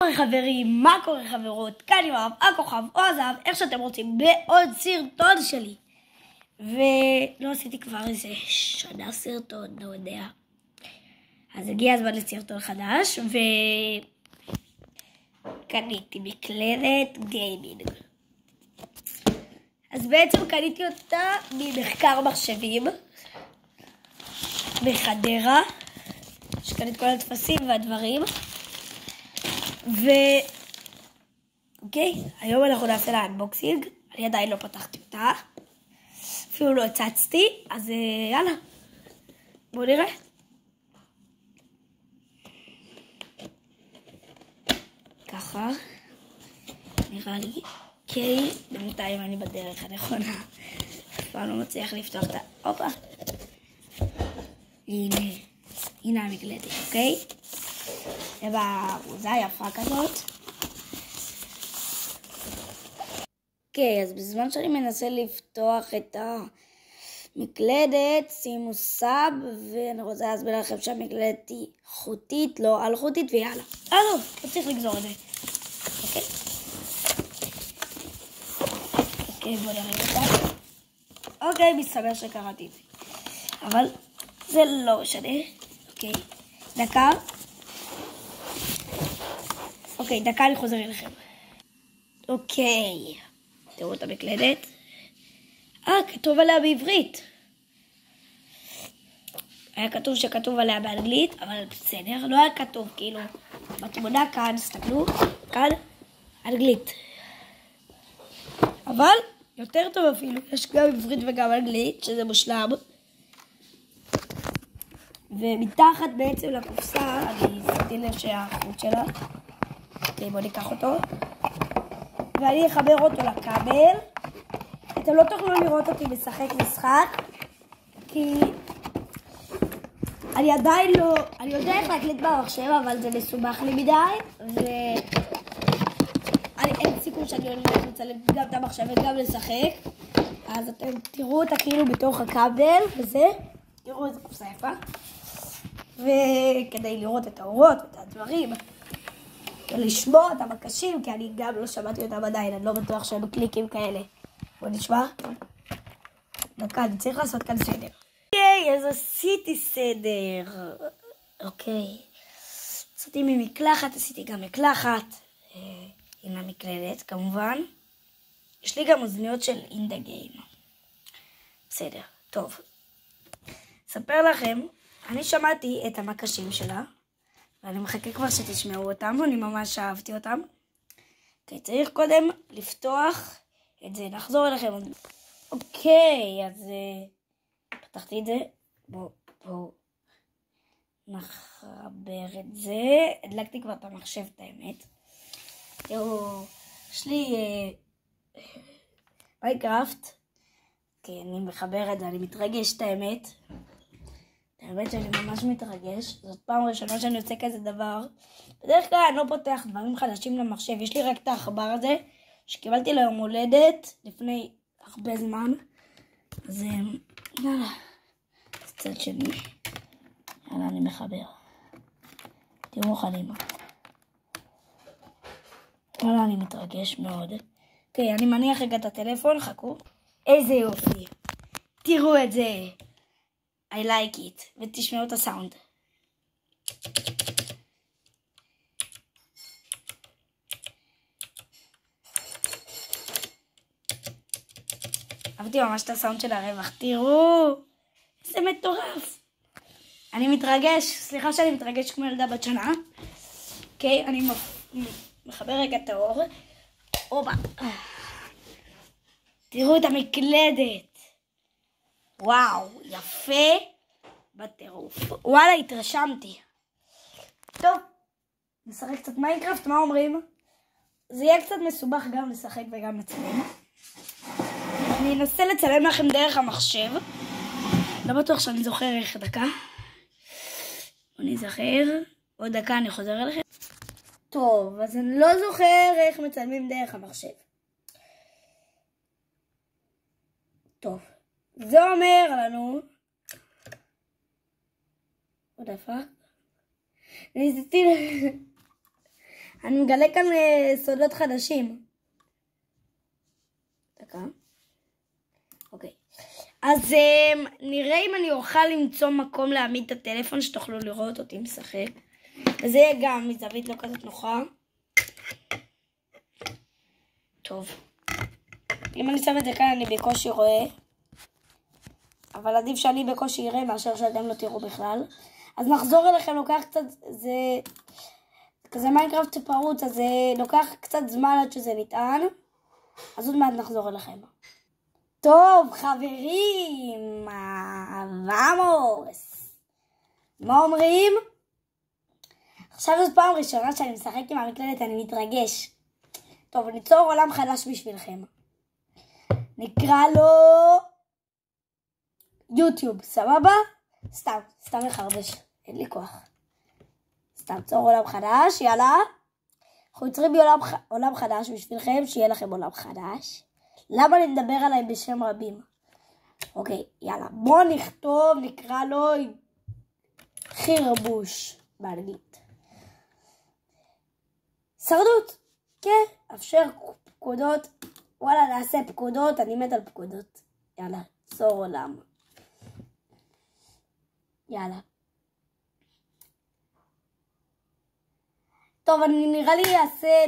מה קורה חברים, מה קורה חברות, כאן יואב, הכוכב או הזהב, איך שאתם רוצים, בעוד סרטון שלי. ולא עשיתי כבר איזה שנה סרטון, לא יודע. אז הגיע הזמן לסרטון חדש, וקניתי מקלדת גיימינג. אז בעצם קניתי אותה ממחקר מחשבים, בחדרה, שקניתי כל התפסים והדברים. אוקיי, היום אנחנו נעשה לה אנבוקסינג. אני עדיין לא פתחתי אותה, אפילו לא הצצתי, אז יאללה, בואו נראה. ככה נראה לי. אוקיי, בינתיים אני בדרך הנכונה, אף פעם לא מצליח לפתוח את הופה, הנה המקלדת, אוקיי? זה בארוזה יפה כזאת. אוקיי, אז בזמן שאני מנסה לפתוח את המקלדת, שימו סאב, ואני רוצה להסביר לכם שהמקלדת היא חוטית, לא אלחוטית, ויאללה. לא צריך לגזור את זה. אוקיי. אוקיי, בואו נראה אותה. אוקיי, מסתבר שקראתי את זה. אבל זה לא משנה. אוקיי, דקה. אוקיי, דקה אני חוזר אליכם. אוקיי, תראו את המקלדת. כתוב עליה בעברית. היה כתוב שכתוב עליה באנגלית, אבל בסדר, לא היה כתוב, כאילו, בתמונה כאן, תסתכלו, כאן, אנגלית. אבל יותר טוב אפילו, יש גם עברית וגם אנגלית, שזה מושלם. ומתחת בעצם לקופסה, אני שמתי לב שהחוט שלה. אוקיי, בואו ניקח אותו. ואני אחבר אותו לכבל. אתם לא תוכלו לראות אותי משחק משחק, כי אני עדיין לא, אני יודע איך להקליט במחשב, אבל זה מסובך לי מדי, אין סיכוי שאני הולך לצלם גם את המחשב וגם לשחק. אז אתם תראו אותה כאילו בתוך הכבל, וזה, תראו איזה קופסה יפה. וכדי לראות את האורות, את הדברים, ולשמוע את המקשים, כי אני גם לא שמעתי אותם עדיין, אני לא בטוח שהם קליקים כאלה. בוא נשמע. דקה, אני צריך לעשות כאן סדר. אוקיי, אז עשיתי סדר. אוקיי. עשיתי ממקלחת, עשיתי גם מקלחת. עם המקלדת, כמובן. יש לי גם אוזניות של In The Game. בסדר, טוב. אספר לכם, אני שמעתי את המקשים שלה, ואני מחכה כבר שתשמעו אותם, ואני ממש אהבתי אותם. אוקיי, צריך קודם לפתוח את זה, נחזור אליכם. אוקיי, אז פתחתי את זה. בואו נחבר את זה. הדלקתי כבר את המחשב, את האמת. תראו, יש לי מיינקראפט. אוקיי, אני מחבר את זה, אני מתרגש, את האמת. האמת שאני ממש מתרגש, זאת פעם ראשונה שאני יוצא כזה דבר. בדרך כלל אני לא פותח דברים חדשים למחשב, יש לי רק את העכבר הזה, שקיבלתי ליום הולדת לפני הרבה זמן. אז יאללה, זה צד שני. יאללה, אני מחבר. תראו חנימה. יאללה, אני מתרגש מאוד. אוקיי, אני מניח רגע את הטלפון, חכו. איזה יופי. תראו את זה. I like it. ותשמעו את הסאונד. אהבתי ממש את הסאונד של הרווח. תראו. איזה מטורף. אני מתרגש. סליחה שאני מתרגש כמו ילדה בת שנה. אוקיי, אני מחבר רגע את האור. אובה. תראו את המקלדת. וואו, יפה בטירוף. וואלה, התרשמתי. טוב, נשחק קצת מיינקראפט, מה אומרים? זה יהיה קצת מסובך גם לשחק וגם לצלם. אני אנסה לצלם לכם דרך המחשב. לא בטוח שאני זוכר איך דקה. בוא נזכר. עוד דקה אני חוזר אליכם. טוב, אז אני לא זוכר איך מצלמים דרך המחשב. טוב. זה אומר לנו, עוד הפעם, ניסיתי אני מגלה כאן סודות חדשים. דקה. אוקיי. אז נראה אם אני אוכל למצוא מקום להעמיד את הטלפון שתוכלו לראות אותי משחק. וזה יהיה גם מזווית לא כזאת נוחה. טוב. אם אני שם את זה כאן אני בקושי רואה. אבל עדיף שאני בקושי אראה מאשר שאתם לא תראו בכלל. אז נחזור אליכם, לוקח קצת, זה כזה מיינקראפט פרוץ, אז זה לוקח קצת זמן עד שזה נטען. אז עוד מעט נחזור אליכם. טוב, חברים, ועמוס. מה אומרים? עכשיו זאת פעם ראשונה שאני משחק עם המקלדת, אני מתרגש. טוב, ניצור עולם חדש בשבילכם. נקרא לו יוטיוב, סבבה? סתם לחרבש, אין לי כוח. סתם צור עולם חדש, יאללה. אנחנו יוצרים עולם חדש בשבילכם, שיהיה לכם עולם חדש. למה אני מדבר עליי בשם רבים? אוקיי, יאללה. בואו נכתוב, נקרא לו חירבוש באנגלית. שרדות. כן, אפשר פקודות. וואלה, נעשה פקודות, אני מת על פקודות. יאללה, צור עולם. יאללה. טוב, אני נראה לי אעשה,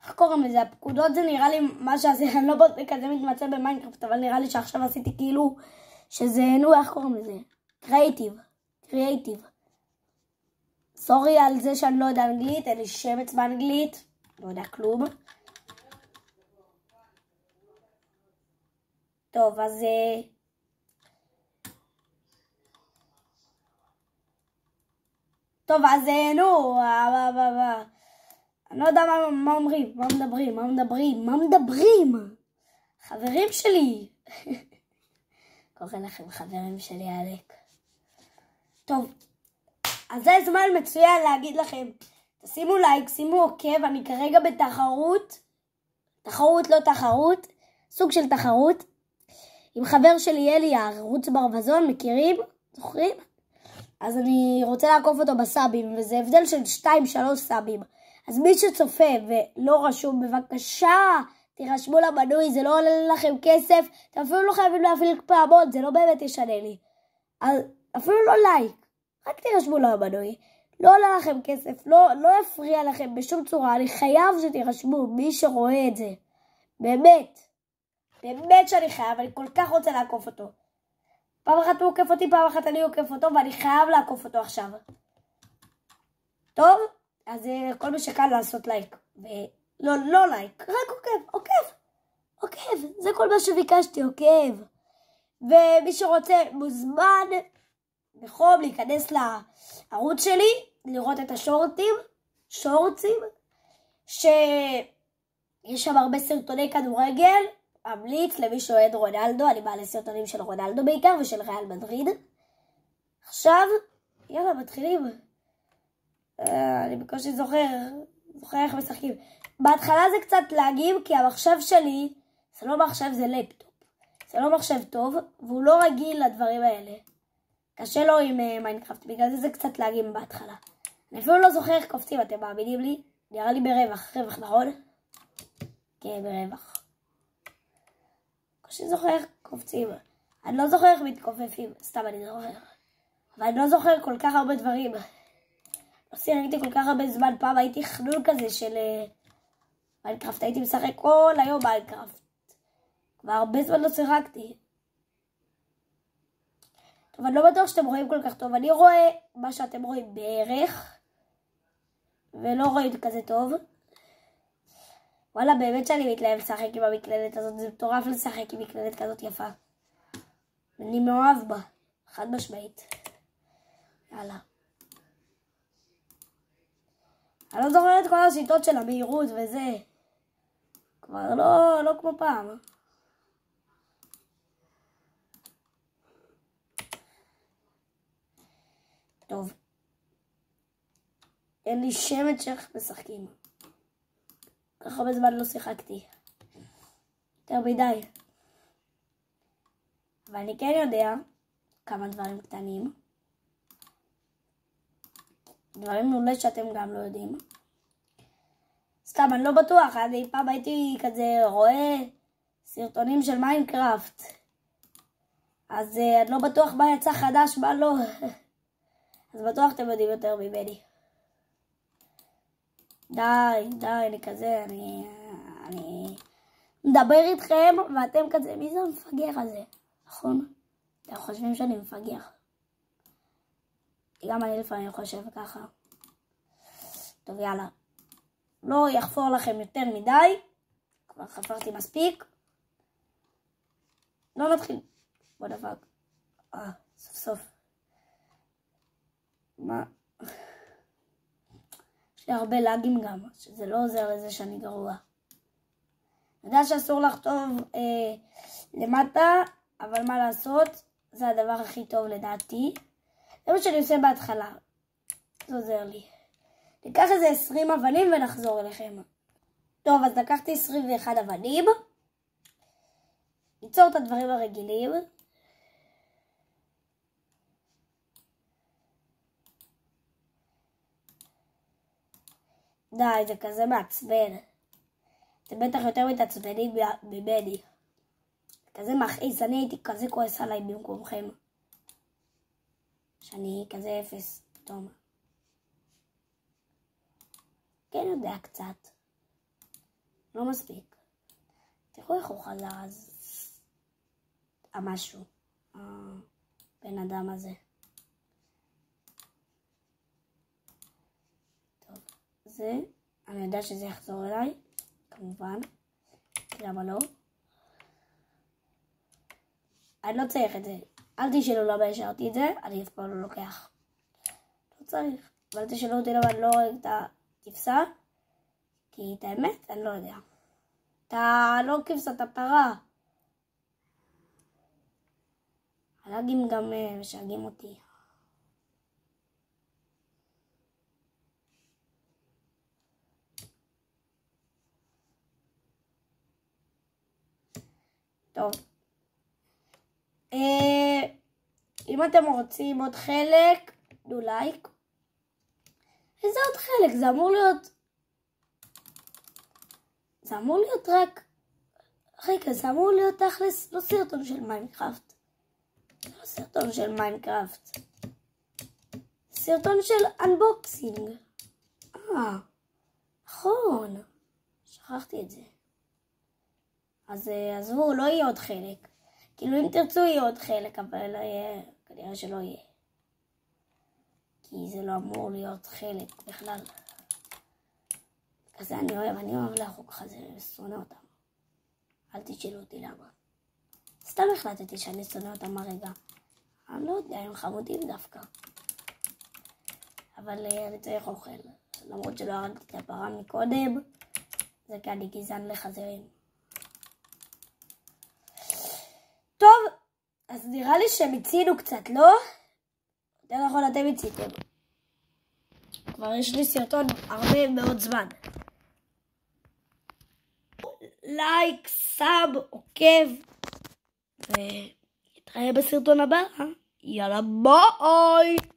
איך קוראים לזה? הפקודות זה נראה לי מה שעשיתי, אני לא כזה מתמצא במיינקראפט, אבל נראה לי שעכשיו עשיתי כאילו, שזה, איך קוראים לזה? קריאייטיב. סורי על זה שאני לא יודע אנגלית, אין לי שמץ באנגלית, לא יודע כלום. טוב, אז אני לא יודע מה אומרים, מה מדברים? חברים שלי. קורא לכם חברים שלי, אלק. טוב, אז זה זמן מצוין להגיד לכם, תשימו לייק, שימו עוקב, אני כרגע בתחרות, סוג של תחרות, עם חבר שלי אלי, ערוץ ברווזון, מכירים? זוכרים? אז אני רוצה לעקוף אותו בסאבים, וזה הבדל של 2-3 סאבים. אז מי שצופה ולא רשום, בבקשה, תירשמו למנוי, זה לא עולה לכם כסף, אתם אפילו לא חייבים להפעיל פעמות, זה לא באמת ישנה לי. אז אפילו לא לייק, רק תירשמו למנוי. לא עולה לכם כסף, לא יפריע לכם בשום צורה, אני חייב שתירשמו, מי שרואה את זה. באמת שאני חייב, אני כל כך רוצה לעקוף אותו. פעם אחת הוא עוקף אותי, פעם אחת אני עוקף אותו, ואני חייב לעקוף אותו עכשיו. טוב? אז כל מי שכאן לעשות לייק. לא לייק, רק עוקב. זה כל מה שביקשתי, עוקב. ומי שרוצה מוזמן בחום להיכנס לערוץ שלי, לראות את שורטים, שיש שם הרבה סרטוני כדורגל, אמליץ למי שאוהד רונלדו, אני מעלה סרטונים של רונלדו בעיקר ושל ריאל מדריד. עכשיו, יאללה, מתחילים. אני בקושי זוכר איך משחקים. בהתחלה זה קצת להגיב, כי המחשב שלי, זה לא מחשב, זה לפטופ. זה לא מחשב טוב, והוא לא רגיל לדברים האלה. קשה לו עם מיינקראפט, בגלל זה קצת להגיב בהתחלה. אני אפילו לא זוכר איך קופצים, אתם מאמינים לי? נראה לי ברווח, נכון? כן, ברווח. קשה זוכר איך קופצים. אני לא זוכר איך מתכופפים, סתם אני זוכר. אבל אני לא זוכר כל כך הרבה דברים. לא שיחקתי כל כך הרבה זמן, פעם הייתי חנון כזה של מיינקראפט, הייתי משחק כל היום מיינקראפט. כבר הרבה זמן לא שיחקתי. טוב, אני לא בטוח שאתם רואים כל כך טוב, אני רואה מה שאתם רואים בערך, ולא רואים כזה טוב. וואלה, באמת שאני מתלהב לשחק עם המקלדת הזאת, זה מטורף לשחק עם מקלדת כזאת יפה. אני מאוהב בה, חד משמעית. יאללה. אני לא זוכר את כל השיטות של המהירות וזה. כבר לא כמו פעם. טוב. אין לי שמץ שאיך משחקים. ככה הרבה זמן לא שיחקתי. יותר מדי. אבל אני כן יודע כמה דברים קטנים. דברים אולי שאתם גם לא יודעים. סתם, אני לא בטוח, אני פעם הייתי כזה רואה סרטונים של מיינקראפט. אז אני לא בטוח מה יצא חדש, מה לא. אז בטוח אתם יודעים יותר ממני. די, אני כזה, אני מדבר איתכם, ואתם כזה, מי זה המפגר הזה? נכון? אתם חושבים שאני מפגר. גם אני לפעמים חושב ככה. טוב, יאללה. לא יחפור לכם יותר מדי. כבר חפרתי מספיק. לא נתחיל. בוא דפק. סוף סוף. מה? יש לי הרבה לאגים גם, שזה לא עוזר לזה שאני גרוע. אני יודע שאסור לכתוב למטה, אבל מה לעשות? זה הדבר הכי טוב לדעתי. זה מה שאני עושה בהתחלה. זה עוזר לי. ניקח איזה 20 אבנים ונחזור אליכם. טוב, אז לקחתי 21 אבנים. ניצור את הדברים הרגילים. די, זה כזה מעצבן. זה בטח יותר מתעצבנים ממני. כזה מכעיס, אני הייתי כזה כועס עליי במקומכם. שאני כזה אפס, טוב. כן יודע קצת. לא מספיק. תראו איך הוא חזר אז. המשהו. הבן אדם הזה. טוב. זה, אני יודע שזה יחזור אליי. כמובן. למה לא? אני לא צריך את זה. אל תשאלו למה השארתי את זה, אני אף פעם לא לוקח. לא צריך. אבל תשאלו אותי למה אני לא רואה את הכבשה. כי את האמת, אני לא יודע. אתה לא כבשה, אתה פרה. הלאגים גם משגעים אותי. טוב. אם אתם רוצים עוד חלק, תנו לייק. איזה עוד חלק? זה אמור להיות... זה אמור להיות רק... רגע, זה אמור להיות תכלס, לא סרטון של מיינקראפט. זה לא סרטון של מיינקראפט. סרטון של אנבוקסינג. נכון. שכחתי את זה. אז עזבו, לא יהיה עוד חלק. כאילו אם תרצו יהיה עוד חלק, אבל כנראה שלא יהיה. כי זה לא אמור להיות חלק בכלל. כזה אני אוהב להחוק כזה, שונא אותם. אל תשאלו אותי למה. סתם החלטתי שאני שונא אותם הרגע. אני לא יודע, הם חמודים דווקא. אבל אני צריך אוכל. למרות שלא הרגתי את הפרה מקודם, זה כי אני גזען לחזרים. טוב, אז נראה לי שמיצינו קצת, לא? יותר נכון, אתם מיציתם. כבר יש לי סרטון הרבה מאוד זמן. לייק, סאב, עוקב, ונתראה בסרטון הבא. יאללה, ביי!